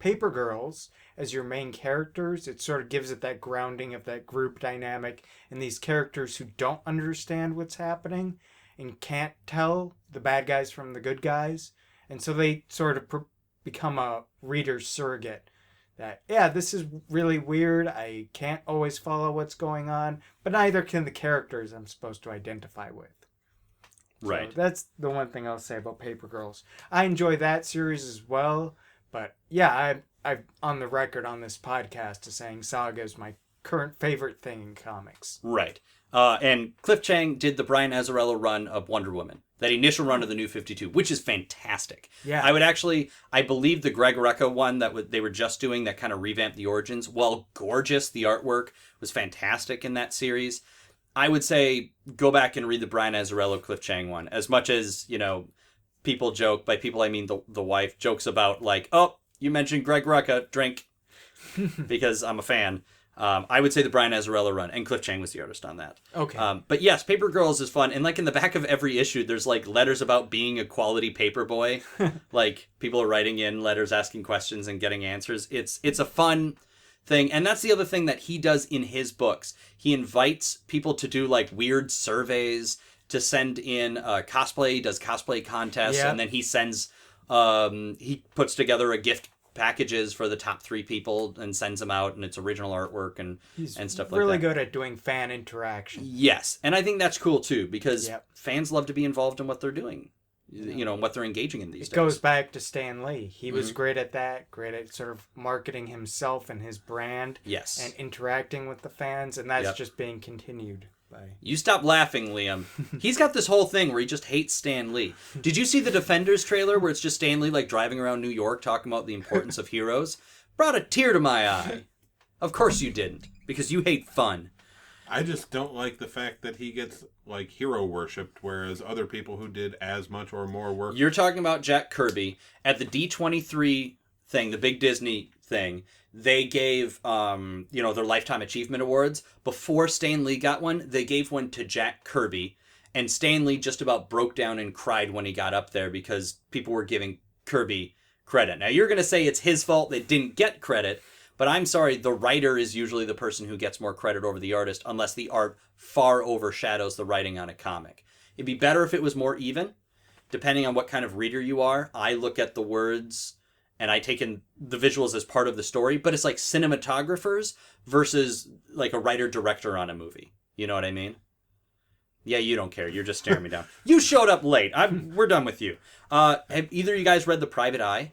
Paper Girls as your main characters, it sort of gives it that grounding of that group dynamic and these characters who don't understand what's happening and can't tell the bad guys from the good guys. And so they sort of become a reader's surrogate. That, yeah, this is really weird. I can't always follow what's going on, but neither can the characters I'm supposed to identify with. Right. So that's the one thing I'll say about Paper Girls. I enjoy that series as well, but yeah, I'm on the record on this podcast as saying Saga is my current favorite thing in comics. Right. And Cliff Chiang did the Brian Azzarello run of Wonder Woman, that initial run of the New 52, which is fantastic. Yeah. I believe the Greg Rucka one that they were just doing that kind of revamped the origins, while gorgeous, the artwork was fantastic in that series. I would say go back and read the Brian Azzarello Cliff Chiang one. As much as, people joke, by people I mean the wife, jokes about like, oh, you mentioned Greg Rucka, drink, because I'm a fan. I would say the Brian Azzarello run, and Cliff Chiang was the artist on that. Okay. But yes, Paper Girls is fun, and like in the back of every issue, there's like letters about being a quality paper boy. Like people are writing in letters, asking questions, and getting answers. It's a fun thing, and that's the other thing that he does in his books. He invites people to do like weird surveys, to send in cosplay. He does cosplay contests, and then he sends. He puts together a gift packages for the top 3 people and sends them out, and it's original artmwork and stuff like that. Really good at doing fan interaction. Yes, and I think that's cool too, because fans love to be involved in what they're doing, what they're engaging in these days. It goes back to Stan Lee. He was great at that, great at sort of marketing himself and his brand. Yes. And interacting with the fans, and that's just being continued. You stop laughing, Liam. He's got this whole thing where he just hates Stan Lee. Did you see the Defenders trailer where it's just Stan Lee like driving around New York talking about the importance of heroes? Brought a tear to my eye. Of course you didn't, because you hate fun. I just don't like the fact that he gets like hero worshipped, whereas other people who did as much or more work. You're talking about Jack Kirby at the D23 thing, the big Disney thing. They gave, their Lifetime Achievement Awards. Before Stan Lee got one, they gave one to Jack Kirby. And Stan Lee just about broke down and cried when he got up there because people were giving Kirby credit. Now, you're going to say it's his fault they didn't get credit, but I'm sorry, the writer is usually the person who gets more credit over the artist, unless the art far overshadows the writing on a comic. It'd be better if it was more even, depending on what kind of reader you are. I look at the words and I take in the visuals as part of the story, but it's like cinematographers versus like a writer-director on a movie. You know what I mean? Yeah, you don't care. You're just staring me down. You showed up late. We're done with you. Have either of you guys read The Private Eye?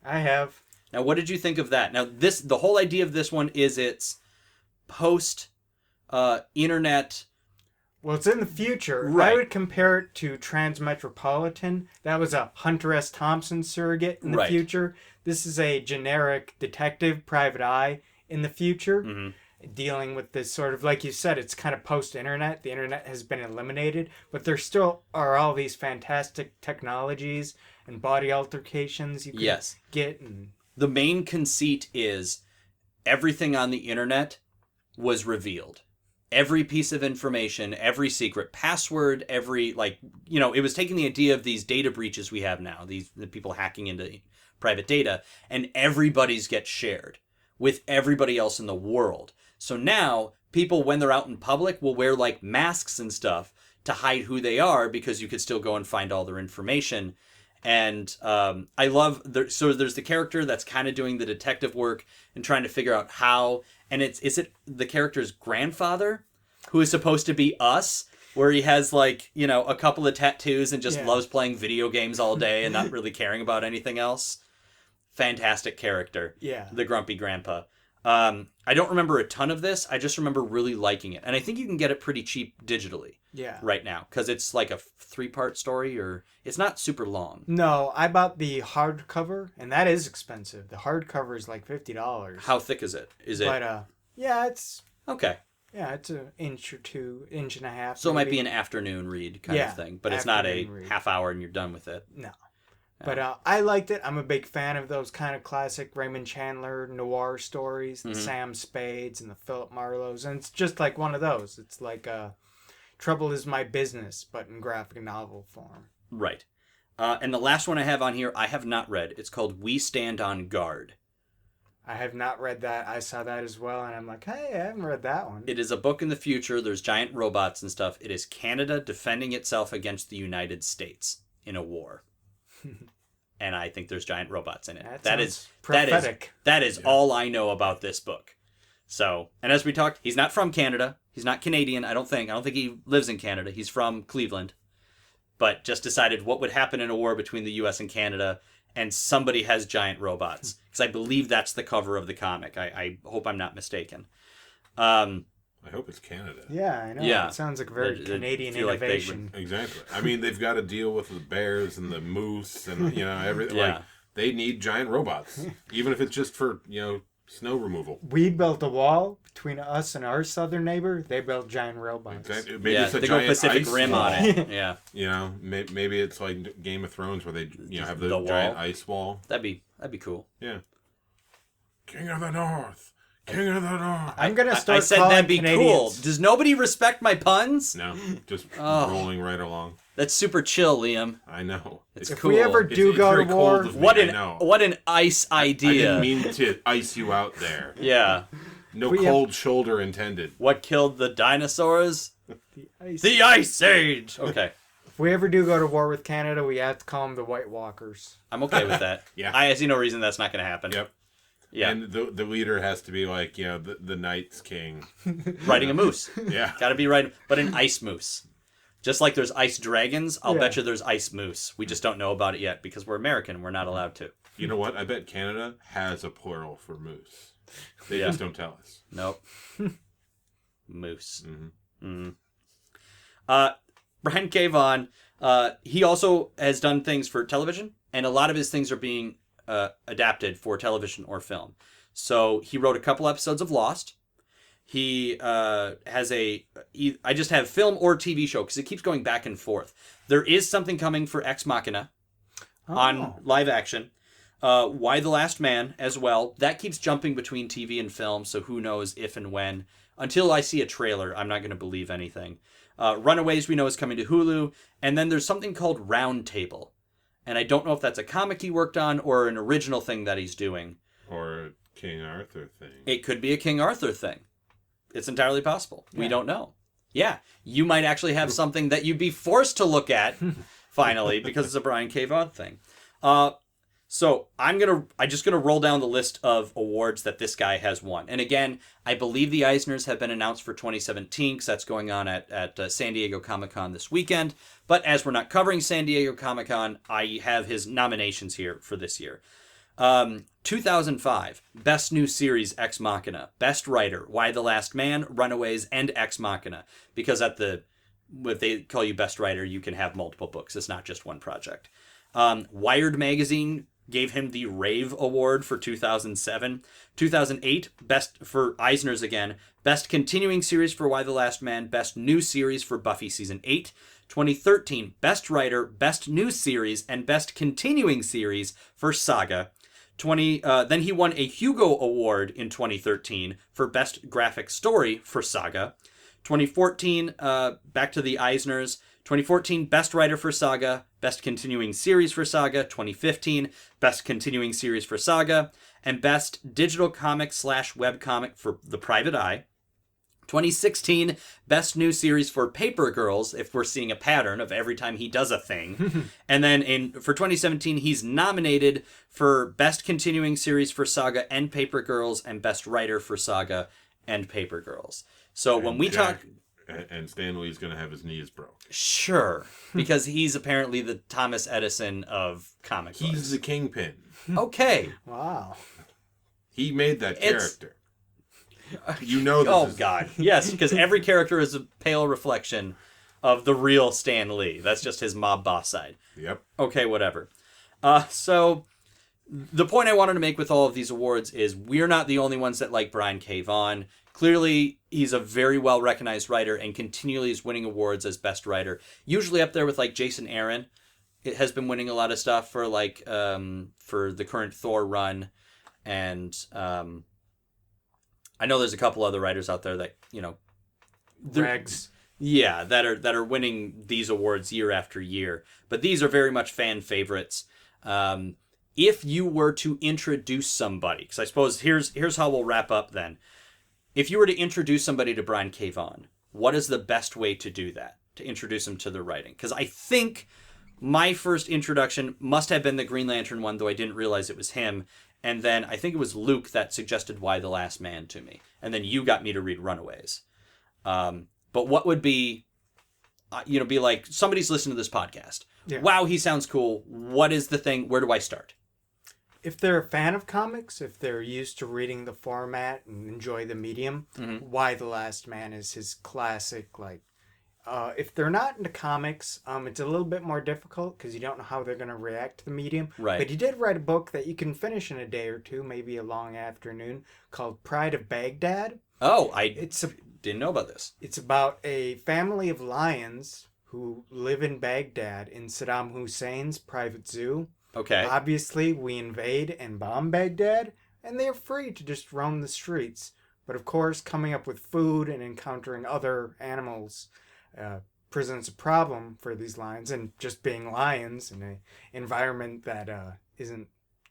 I have. Now, what did you think of that? Now, the whole idea of this one is it's post-internet. Well, it's in the future. Right. I would compare it to Transmetropolitan. That was a Hunter S. Thompson surrogate in the future. This is a generic detective, Private Eye, in the future, dealing with this sort of, like you said, it's kind of post-internet. The internet has been eliminated, but there still are all these fantastic technologies and body altercations you can get. And the main conceit is everything on the internet was revealed. Every piece of information, every secret password, it was taking the idea of these data breaches we have now, the people hacking into private data, and everybody's gets shared with everybody else in the world. So now people, when they're out in public, will wear like masks and stuff to hide who they are, because you could still go and find all their information. And I love, so there's the character that's kind of doing the detective work and trying to figure out how, and is it the character's grandfather who is supposed to be us, where he has like, a couple of tattoos and just loves playing video games all day and not really caring about anything else. Fantastic character. Yeah. The grumpy grandpa. I don't remember a ton of this. I just remember really liking it. And I think you can get it pretty cheap digitally right now, because it's like a 3-part story, or it's not super long. No, I bought the hardcover, and that is expensive. The hardcover is like $50. How thick is it? But, it's... Okay. Yeah, it's an inch or two, inch and a half. So maybe. It might be an afternoon read kind of thing, but it's not a half hour and you're done with it. No. But I liked it. I'm a big fan of those kind of classic Raymond Chandler noir stories, the Sam Spades and the Philip Marlowes. And it's just like one of those. It's like Trouble Is My Business, but in graphic novel form. Right. And the last one I have on here, I have not read. It's called We Stand on Guard. I have not read that. I saw that as well, and I'm like, hey, I haven't read that one. It is a book in the future. There's giant robots and stuff. It is Canada defending itself against the United States in a war. And I think there's giant robots in it. That is prophetic. That is all I know about this book. So, and as we talked, he's not from Canada. He's not Canadian, I don't think. I don't think he lives in Canada. He's from Cleveland. But just decided what would happen in a war between the U.S. and Canada, and somebody has giant robots. Because I believe that's the cover of the comic. I hope I'm not mistaken. I hope it's Canada. Yeah, I know. Yeah. It sounds like a very It- Canadian feel like they innovation. Exactly. I mean, they've got to deal with the bears and the moose and, everything. Yeah. Like, they need giant robots, even if it's just for, snow removal. We built a wall between us and our southern neighbor. They built giant robots. Exactly. Maybe Yeah, it's a they go giant Pacific ice Rim wall. on it. Yeah, Maybe it's like Game of Thrones where they, have the, the wall. giant ice wall. that'd be cool. Yeah. King of the North. King of the North. I'm gonna I start said calling that'd be Canadians. cool. Does nobody respect my puns? No, just Oh. rolling right along. That's super chill, Liam. I know. It's If cool. we ever do it's go to very cold war, of me, What I an know. ice I idea. didn't mean to ice you out there. Yeah. No We have- cold shoulder intended. What killed the dinosaurs? the ice. The Ice Age. Okay. If we ever do go to war with Canada, we have to call them the White Walkers. I'm okay with that. Yeah. I see no reason that's not going to happen. Yep. Yeah. And the leader has to be like, the Knight's King. Riding a moose. Yeah. Got to be right, but an ice moose. Just like there's ice dragons, I'll Yeah. bet you there's ice moose. We just don't know about it yet because we're American. We're not allowed to. You know what? I bet Canada has a plural for moose. They Yeah. just don't tell us. Nope. Moose. Mm-hmm. Brian K. Vaughan, he also has done things for television, and a lot of his things are being adapted for television or film. So he wrote a couple episodes of Lost. He has I just have film or TV show because it keeps going back and forth. There is something coming for Ex Machina on live action. Why the Last Man as well. That keeps jumping between TV and film, so who knows if and when. Until I see a trailer, I'm not going to believe anything. Runaways we know is coming to Hulu. And then there's something called Round Table. And I don't know if that's a comic he worked on or an original thing that he's doing. Or a King Arthur thing. It could be a King Arthur thing. It's entirely possible. We don't know. Yeah, you might actually have something that you'd be forced to look at, finally, because it's a Brian K. Vaughan thing. So I'm just gonna roll down the list of awards that this guy has won. And again, I believe the Eisners have been announced for 2017 because that's going on at San Diego Comic-Con this weekend. But as we're not covering San Diego Comic-Con, I have his nominations here for this year. 2005, Best New Series, Ex Machina. Best Writer, Why the Last Man, Runaways, and Ex Machina. Because if they call you Best Writer, you can have multiple books. It's not just one project. Wired Magazine gave him the Rave Award for 2007. 2008, Best for Eisner's again. Best Continuing Series for Why the Last Man. Best New Series for Buffy Season 8. 2013, Best Writer, Best New Series, and Best Continuing Series for Saga. Then he won a Hugo Award in 2013 for Best Graphic Story for Saga. 2014, back to the Eisners. 2014, Best Writer for Saga, Best Continuing Series for Saga. 2015, Best Continuing Series for Saga, and Best Digital Comic / Webcomic for The Private Eye. 2016, Best New Series for Paper Girls, if we're seeing a pattern of every time he does a thing. And then for 2017, he's nominated for Best Continuing Series for Saga and Paper Girls, and Best Writer for Saga and Paper Girls. So when we talk... And Stan Lee's going to have his knees broke. Sure, because he's apparently the Thomas Edison of comic books. He's the kingpin. Okay. Wow. He made that It's- character. You know this Oh, is... God. Yes, because every character is a pale reflection of the real Stan Lee. That's just his mob boss side. Yep. Okay, whatever. So the point I wanted to make with all of these awards is we're not the only ones that like Brian K. Vaughan. Clearly, he's a very well-recognized writer and continually is winning awards as best writer. Usually up there with, like, Jason Aaron. It has been winning a lot of stuff for, like, for the current Thor run. And I know there's a couple other writers out there that, Regs. yeah, that are winning these awards year after year. But these are very much fan favorites. If you were to introduce somebody, because I suppose here's how we'll wrap up then. If you were to introduce somebody to Brian K. Vaughan, what is the best way to do that? To introduce them to the writing? Because I think my first introduction must have been the Green Lantern one, though I didn't realize it was him. And then I think it was Luke that suggested Why the Last Man to me. And then you got me to read Runaways. But what would be, be like, somebody's listening to this podcast. Yeah. Wow, he sounds cool. What is the thing? Where do I start? if they're a fan of comics, if they're used to reading the format and enjoy the medium, Why the Last Man is his classic, like, if they're not into comics, it's a little bit more difficult because you don't know how they're going to react to the medium. Right. But he did write a book that you can finish in a day or two, maybe a long afternoon, called Pride of Baghdad. Oh, didn't know about this. It's about a family of lions who live in Baghdad in Saddam Hussein's private zoo. Okay. Obviously, we invade and bomb Baghdad, and they're free to just roam the streets. But of course, coming up with food and encountering other animals presents a problem for these lions, and just being lions in an environment that isn't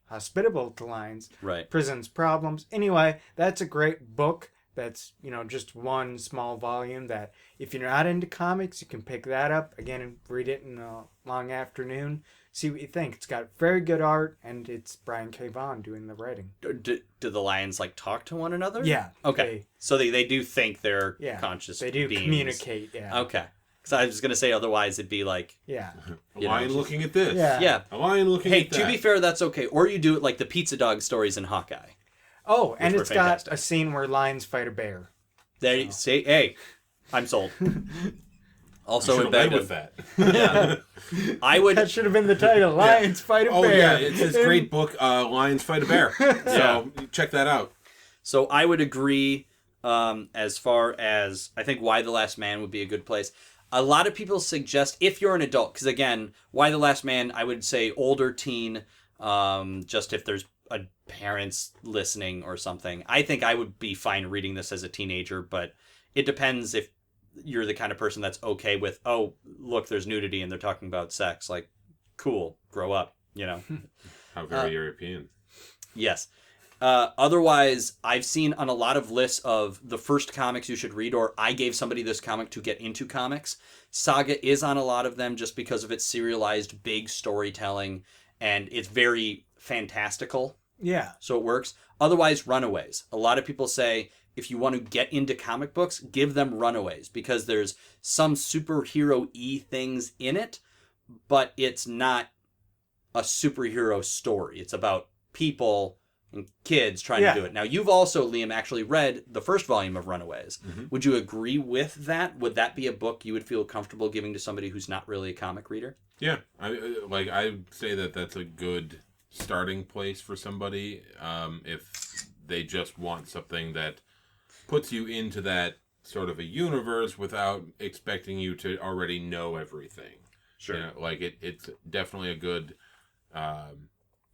hospitable to lions presents problems. Anyway, that's a great book. That's, just one small volume that if you're not into comics, you can pick that up again and read it in a long afternoon. See what you think. It's got very good art, and it's Brian K. Vaughan doing the writing. Do the lions talk to one another? Yeah. Okay. So they do think they're conscious they do beings. Communicate, yeah. Okay. Because I was going to say otherwise it'd be like... Yeah. A lion looking at this. Yeah. A lion looking at that. Hey, to be fair, that's okay. Or you do it like the pizza dog stories in Hawkeye. Oh, and it's fantastic. got a scene where lions fight a bear. There you say, hey, I'm sold. Also in bed with that. Yeah. I would... That should have been the title. Lions fight a bear. Oh, yeah. It's his great book, Lions Fight a Bear. So check that out. So I would agree as far as... I think Why the Last Man would be a good place. A lot of people suggest, if you're an adult, because again, Why the Last Man, I would say older teen, just if there's parents listening or something. I think I would be fine reading this as a teenager, but it depends if you're the kind of person that's okay with, oh, look, there's nudity and they're talking about sex. Like, cool, grow up, How very European. Yes. Otherwise, I've seen on a lot of lists of the first comics you should read, or I gave somebody this comic to get into comics. Saga is on a lot of them just because of its serialized big storytelling, and it's very fantastical. Yeah. So it works. Otherwise, Runaways. A lot of people say if you want to get into comic books, give them Runaways because there's some superhero-y things in it, but it's not a superhero story. It's about people and kids trying to do it. Now, you've also, Liam, actually read the first volume of Runaways. Mm-hmm. Would you agree with that? Would that be a book you would feel comfortable giving to somebody who's not really a comic reader? Yeah. I'd say that's a good starting place for somebody if they just want something that puts you into that sort of a universe without expecting you to already know everything. Sure. It's definitely a good...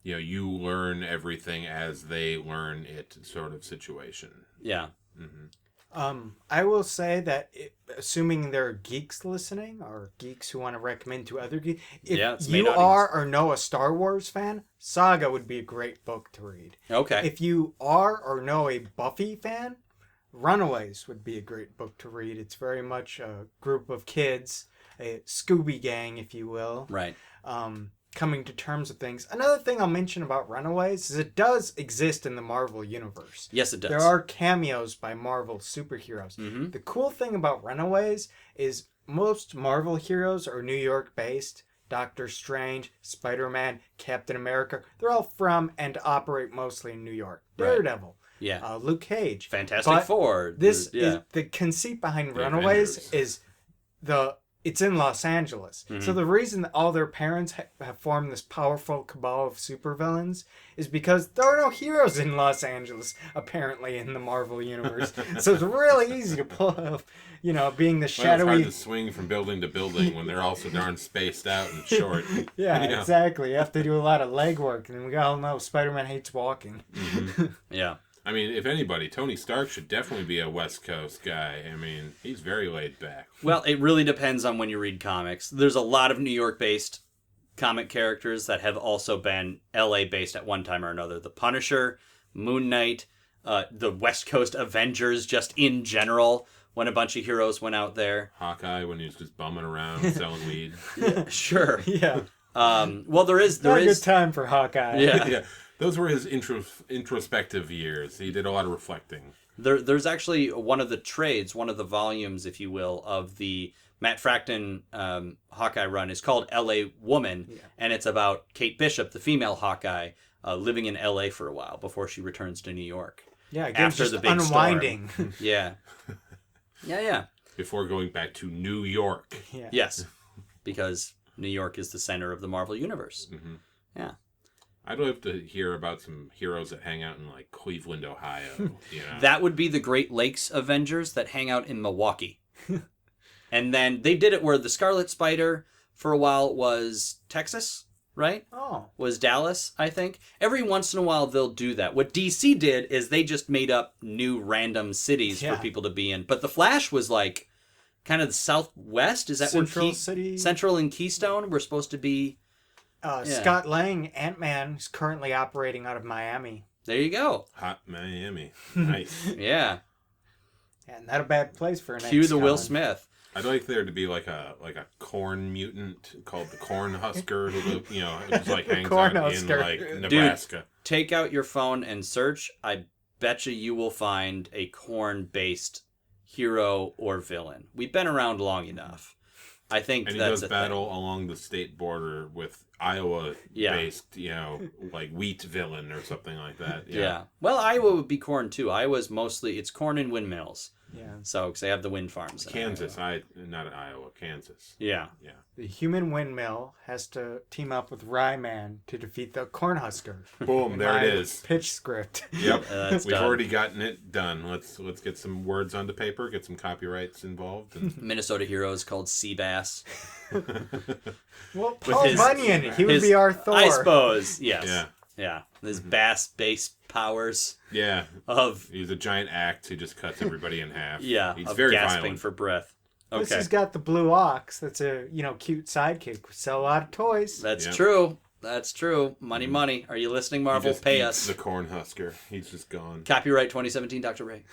you learn everything as they learn it sort of situation. Yeah. Mm-hmm. I will say that, assuming there are geeks listening, or geeks who want to recommend to other geeks, if you are or know a Star Wars fan, Saga would be a great book to read. Okay. If you are or know a Buffy fan, Runaways would be a great book to read. It's very much a group of kids, a Scooby gang, if you will. Right. Coming to terms with things. Another thing I'll mention about Runaways is it does exist in the Marvel universe. Yes, it does. There are cameos by Marvel superheroes. Mm-hmm. The cool thing about Runaways is most Marvel heroes are New York based. Doctor Strange, Spider-Man, Captain America, they're all from and operate mostly in New York. Daredevil. Yeah. Luke Cage. Fantastic Four. Is the conceit behind Runaways is it's in Los Angeles. Mm-hmm. So the reason that all their parents have formed this powerful cabal of supervillains is because there are no heroes in Los Angeles, apparently, in the Marvel universe. So it's really easy to pull off, being the shadowy... Well, it's hard to swing from building to building when they're all so darn spaced out and short. Yeah, exactly. You have to do a lot of legwork, and we all know Spider-Man hates walking. Mm-hmm. Yeah. I mean, if anybody, Tony Stark should definitely be a West Coast guy. I mean, he's very laid back. Well, it really depends on when you read comics. There's a lot of New York-based comic characters that have also been LA-based at one time or another. The Punisher, Moon Knight, the West Coast Avengers, just in general, when a bunch of heroes went out there. Hawkeye, when he was just bumming around selling weed. Yeah, sure. Yeah. Well, there is a good time for Hawkeye. Yeah. Those were his introspective years. He did a lot of reflecting. There's actually one of the volumes, if you will, of the Matt Fraction Hawkeye run is called L.A. Woman, and it's about Kate Bishop, the female Hawkeye, living in LA for a while before she returns to New York. Yeah, again, After just the big unwinding. Yeah. Yeah. Before going back to New York. Yeah. Yes. Because New York is the center of the Marvel Universe. Mm-hmm. Yeah. I'd love to hear about some heroes that hang out in like Cleveland, Ohio. You know? That would be the Great Lakes Avengers that hang out in Milwaukee. And then they did it where the Scarlet Spider for a while was Texas, right? Oh. Was Dallas, I think. Every once in a while they'll do that. What DC did is they just made up new random cities for people to be in. But the Flash was like kind of the Southwest. Is that Central where City? Central and Keystone were supposed to be? Scott Lang, Ant-Man, is currently operating out of Miami. There you go. Hot Miami. Nice. Yeah. Yeah, not a bad place for an Cue the Will ex-con. Smith. I'd like there to be like a corn mutant called the Corn Husker who live, you know, it just like hangs out Cornhusker. in like Nebraska. Take out your phone and search. I betcha you will find a corn-based hero or villain. We've been around long enough. I think And he that's does battle along the state border with Iowa-based, you know, like wheat villain or something like that. Yeah. Well, Iowa would be corn too. Iowa's mostly it's corn and windmills. Yeah. So, because they have the wind farms. in Kansas, Iowa. not Iowa, Kansas. Yeah. Yeah. The human windmill has to team up with Ryeman to defeat the Cornhusker. Boom, there My it is. Pitch script. Yep, That's we've done. already gotten it done. Let's get some words onto paper, get some copyrights involved. And... Minnesota hero is called Seabass. Well, Paul his- Bunyan, he would His- be our Thor. I suppose. Yes. Yeah. Yeah. His bass base powers Yeah, of he's a giant axe who just cuts everybody in half. He's of very gasping violent. for breath. Plus, Okay. he's got the blue ox. That's a cute sidekick. Sell a lot of toys. That's Yep. true. That's true. Money, money. Are you listening, He Marvel? just Pay eats us. the corn husker. He's just gone. Copyright 2017, Dr. Ray.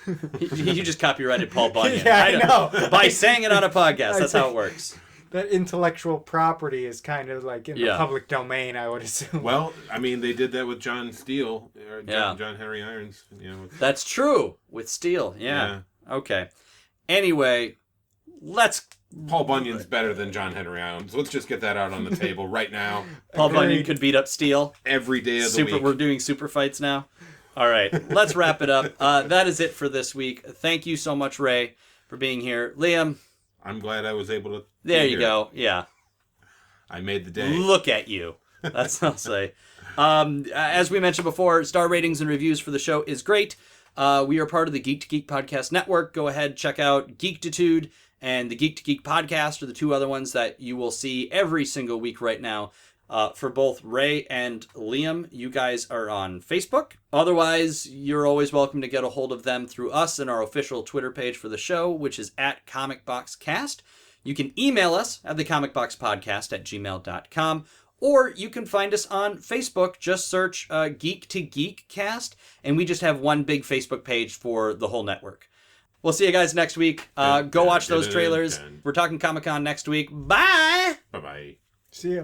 You just copyrighted Paul Bunyan. Yeah, I don't- know. By saying it on a podcast. That's how it works. That intellectual property is kind of like in the Yeah. public domain, I would assume. Well, I mean, they did that with John Steele, or Yeah. John Henry Irons. You know, with- That's true. With Steel. Yeah. Okay. Anyway, let's... Paul Bunyan's better than John Henry Irons. Let's just get that out on the table right now. Paul Agreed. Bunyan could beat up Steel. Every day of the week. We're doing super fights now. All right, let's wrap it up. That is it for this week. Thank you so much, Ray, for being here. Liam, I'm glad I was able to. there be you here. go. Yeah, I made the day. look at you. That's what I'll say. As we mentioned before, star ratings and reviews for the show is great. We are part of the Geek to Geek podcast network. Go ahead, check out Geektitude and the Geek to Geek podcast are the two other ones that you will see every single week right now. For both Ray and Liam, you guys are on Facebook. Otherwise, you're always welcome to get a hold of them through us and our official Twitter page for the show, which is at ComicBoxCast. You can email us at thecomicboxpodcast@gmail.com, or you can find us on Facebook. Just search Geek to Geekcast, and we just have one big Facebook page for the whole network. We'll see you guys next week. Go watch those trailers. We're talking Comic-Con next week. Bye! Bye bye. See ya.